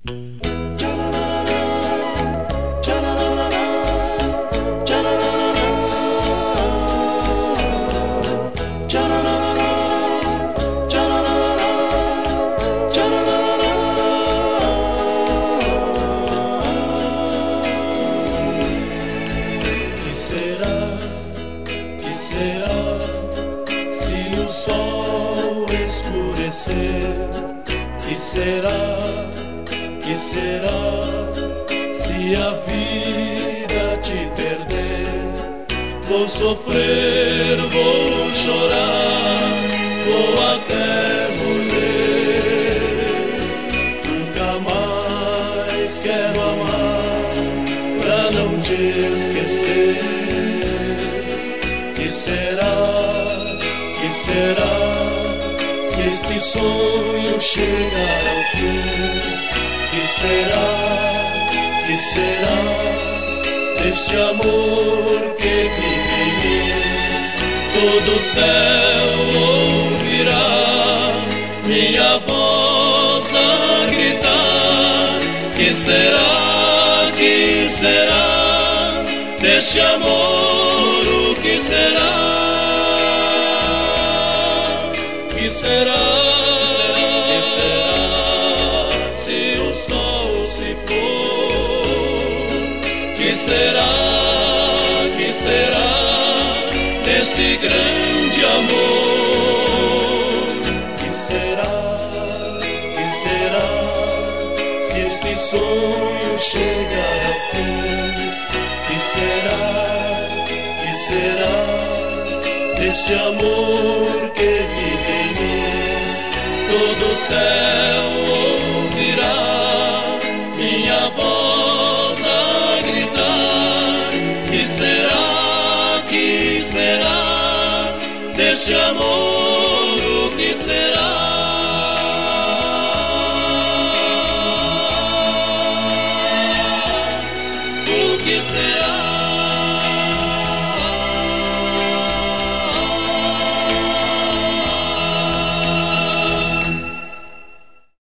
Que será se o sol escurecer? Que será se a vida te perder? Vou sofrer, vou chorar, vou até morrer. Nunca mais quero amar pra não te esquecer. Que será se este sonho chegar ao fim? Que será deste amor que vive em mim? Todo o céu ouvirá minha voz a gritar. Que será deste amor? O que será? Que será se o sol se for? Que será deste grande amor? Que será se este sonho chegar ao fim? Que será deste amor que vive em mim? Todo o céu ouvirá minha voz a gritar. Que será